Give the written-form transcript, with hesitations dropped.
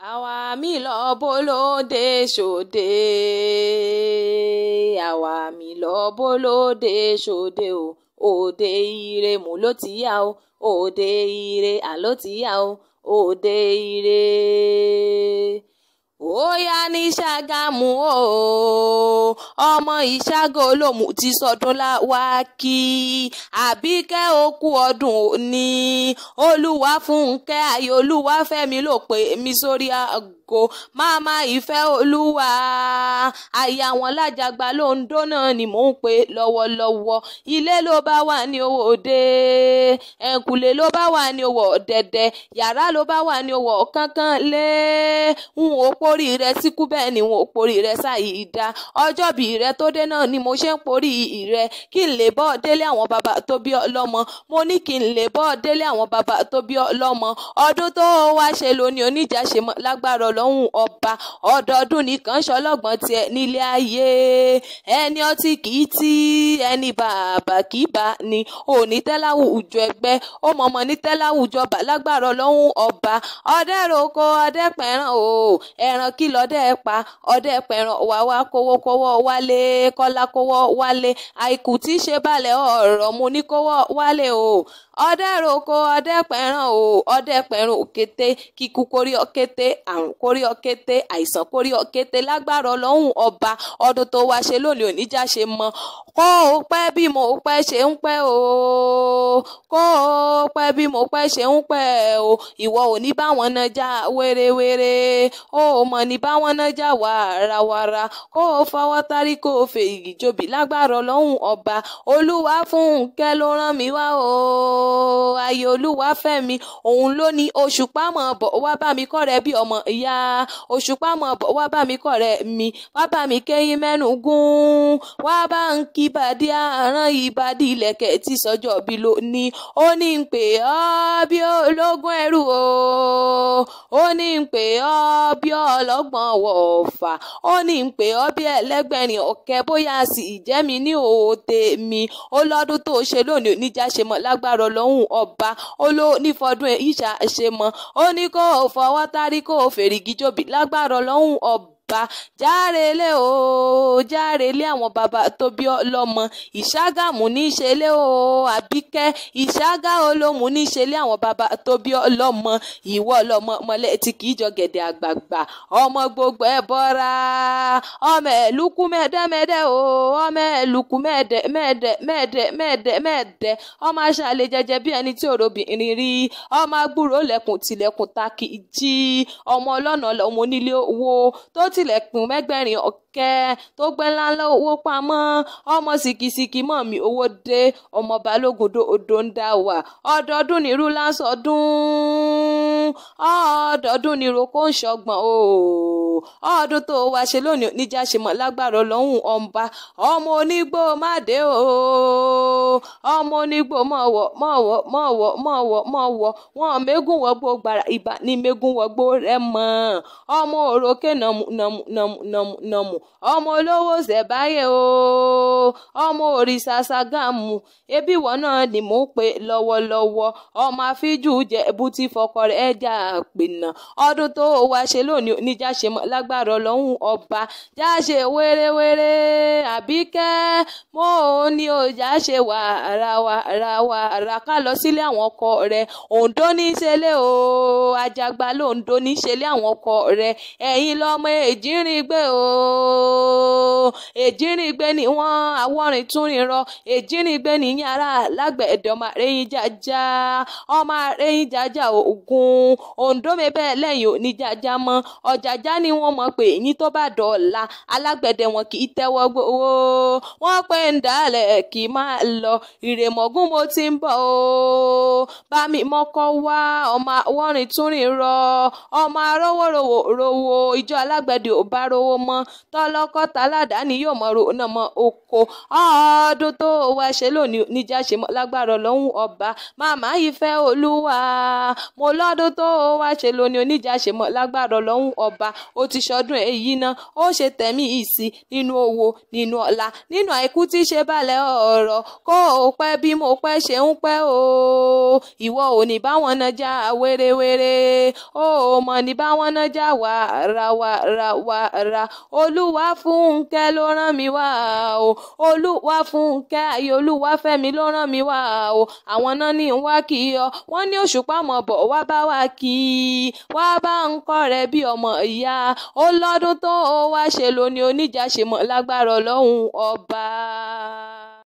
àwa mi lọ bólóde ṣòde àwa mi lọ bólóde ṣòde o òde ire mú ló ti yá o òde ire àló ti yá o òde ire ó yá ní Ṣàgámù o ọmọ ìṣàgò olómù ti sọdún láwá kí Àbíkẹ́ òkú ọdún òní Olúwafúnkẹ́ ayé Olúwafẹ́mi ló pè mí sórí aago màmá ìfẹ́ olúwa àyà wọn lájàgbá lóńdó náà ni mò ń pè lọ́wọ́lọ́wọ́ ilé ló bá wà ní owó òde ẹ̀kúlé ló bá wà ní owó ọ̀dẹ̀dẹ̀ yàrá ló bá wà ní owó kankan lé n ò porí rẹ síkú bẹ́ẹ̀ ni n ò porí rẹ sáyìídá ọjọ́bí rẹ tó dé náà ni mo ṣe ń porí rẹ kí n lè bọ́ délé àwọn bàbá tó bí ọlọ́mọ mo ní kí n lè bọ́ délé àwọn bàbá tó bí ọlọ́mọ ọdún tó wá ṣe lónìí oníjà ṣe mọ́ lágbára ọlọ́run ọba ọdọọdún nìkan ṣọlọ́gbọ̀n tiẹ̀ nílé ayé ẹni ọtí kì í tí ẹni bàbá kì í bá ní òní tẹ́láwùjọ ẹgbẹ́ ó mọ̀mọ́ ní tẹ́láwùjọ bà lágbára ọlọ́run ọba ọdẹ roko ọdẹ pẹ̀ràn o ẹran kí lọ́dẹ pa ọdẹ pẹ̀ràn wá kówó wálé kọ́lá kówó wálé àìkú tí ṣe balẹ̀ ọ̀rọ̀ mo ní kówó wálé o ọdẹ roko ọdẹ pẹ̀ràn o ọdẹ pẹ̀ràn òkété kíkú kórí ọkété àrùn kórí ọkété àìsàn kórí ọkété lágbára ọlọ́run ọba ọdún tó wá ṣe lónìí oníjà ṣe mọ kó o pẹ́ bí mo pẹ́ ṣe ń pẹ́ o kó o pẹ́ bí mo pẹ́ ṣe ń pẹ́ o ìwọ ò ní báwọn náà já wérewére o mọ̀ ní báwọn náà já wàràwàrà kó o fọwọ́ tárí kó o fè ìjòbí lágbára ọlọ́run ọba Olúwafúnkẹ́ ló rán mi wá o ayé Olúwafẹ́mi òun ló ní Òṣùpá mọ̀ bọ̀ wá bá mi kọ́ rẹ bí ọmọ ìyá Òṣùpá mọ̀ bọ̀ wá bá mi kọ́ rẹ mi wá bá mi kẹ́yìn mẹ́nu gún wá bá ń kí ìbàdí àrán ìbàdí ilẹ̀kẹ̀ tí sọjọ́ bí ló ní ó ní ń pè ọ́ bí ológun ẹrú o ó ní ń pè ọ́ bí ọlọ́gbọ̀n wọ̀ọ̀fà ó ní ń pè ọ́ bí ẹlẹ́gbẹ̀rin ọ̀kẹ́ bóyá sì jẹ́ mi ní òòtè mi ó lọ́dún tó ṣe lónìí oníjà ṣe mọ́ lágbára ọlọ́run ọba ó ló nífọdún ìṣà ṣe mọ́ ó ní kó o fọwọ́ tárí kó o fèrègì jòbí lágbára ọlọ́run ọba járelé o járelé àwọn bàbá tó bí ọlọ́mọ Ìṣàgámù ní í ṣelé o Àbíkẹ́ Ìṣàgá olómù ní í ṣelé àwọn bàbá tó bí ọlọ́mọ ìwọ ọlọ́mọ mọ́lẹ̀ tí kì í jọ gẹ̀dẹ̀ àgbààgbà ọmọ gbogbo ẹ bọ́ra ọmọ ẹ̀lúkú mẹ́ẹ̀dẹ́mẹ́dẹ́ o ọmọ ẹ̀lúkú mẹ́ẹ̀dẹ́ ọmọ aṣáálẹ̀ jẹjẹ bí ẹni tí òrobìnrin rí ọmọ agbúrò lẹ̀kùn tilẹ̀kùn takì jí ọmọ ọlọ́nà ọmọ onílé owó tó tilẹ̀kùn mẹ́gbẹ̀rin ọ̀kẹ́ tó gbẹ́ ńláńlá owó pamọ́ ọmọ sìkìsìkì mọ̀ mí owó dé ọmọ balógun odò ń dá wà ọdọọdún nírú lásọdún ọdọọdún ní roko ń ṣọgbọ̀n o ọdún tó wá ṣe lónìí oníjà ṣe mọ̀ lágbára ọlọ́run ọba ọmọ onígbò má dé o ọmọ onígbò mọ̀wọ̀ wọn mẹ́gùn wọgbó gbàrà ìbá ní mẹ́gùn wọgbó rẹ mọ́ ọmọ òrókè nàmù ọmọ olówó ṣẹ̀báyé o ọmọ òrìṣà Ṣàgámù ebi wọn náà ni mò ń pè lọ́wọ́lọ́wọ́ ọmọ àfíjù jẹ̀bú tí fọkọ rẹ̀ jà pènà ọdún tó wá ṣe lónìí oníjà ṣe mọ́ lágbára ọlọ́run ọba já ṣe wérewére Àbíkẹ́ mo ní ọjà ṣe wàrà ká lọ sílé àwọn ọkọ rẹ̀ Oǹdó ní í ṣẹlẹ̀ o Àjàgbá lóńdó ní í ṣẹlẹ̀ àwọn ọkọ rẹ̀ ẹ̀yin lọ́mọ èjìrìngbé o èjìrìngbé ni wọ́n àwọ̀rìn túnrin rọ èjìrìngbé ni yàrá lágbẹ̀ẹ́dẹ̀ ọmọ àrẹ́yìn jájá Ògùn Oǹdó mẹ́bẹ́ lẹ́yìn oníjàjá mọ́ ọ̀jàjá ni wọ́n mọ̀ pé èyí tó bá dọ̀ọ̀la alágbẹ̀dẹ wọn kì í tẹ́wọ́ gbowó wọ́n pé ń dálẹ̀ kì í máa lọ ìrèmọ̀gún mo ti ń bọ̀ o bá mi mọ́kọ́ wá ọmọ àwọ̀rìn túnrin rọ ọmọ arówórowó ìjọ alágbẹ̀dẹ ò bá rówó mọ́ tọ́lọ́kọ́ táládàáni yóò mọ̀ ro náà mọ́ oko ọdún tó wá ṣe lónìí níjà ṣe mọ́ lágbára ọlọ́run ọba màmá ìfẹ́ olúwa mo lọ́dún tó wá ṣe lónìí oníjà ṣe mọ́ lágbára ọlọ́run ọba ó ti ṣọdún èyí náà ó ṣe tẹ̀mí ìsì nínú owó nínú ọlá nínú àìkú tí ṣe balẹ̀ ọ̀rọ̀ kó o pẹ́ bí mo pẹ́ ṣe ń pẹ́ o ìwọ ò ní báwọn náà já wérewére ó mọ̀ ní báwọn náà já wàrà Olúwafúnkẹ́ ló rán mi wá o Olúwafúnkẹ́ ayé Olúwafẹ́mi ló rán mi wá o àwọn náà ní wá kí ọ wọ́n ní Òṣùpá mọ̀ bọ̀ wá bá wa kí wá bá ń kọ́ rẹ bí ọmọ ìyá ó lọ́dún tó wá ṣe lóní oníjà ṣe mọ̀ lágbára Ọlọ́run ọba.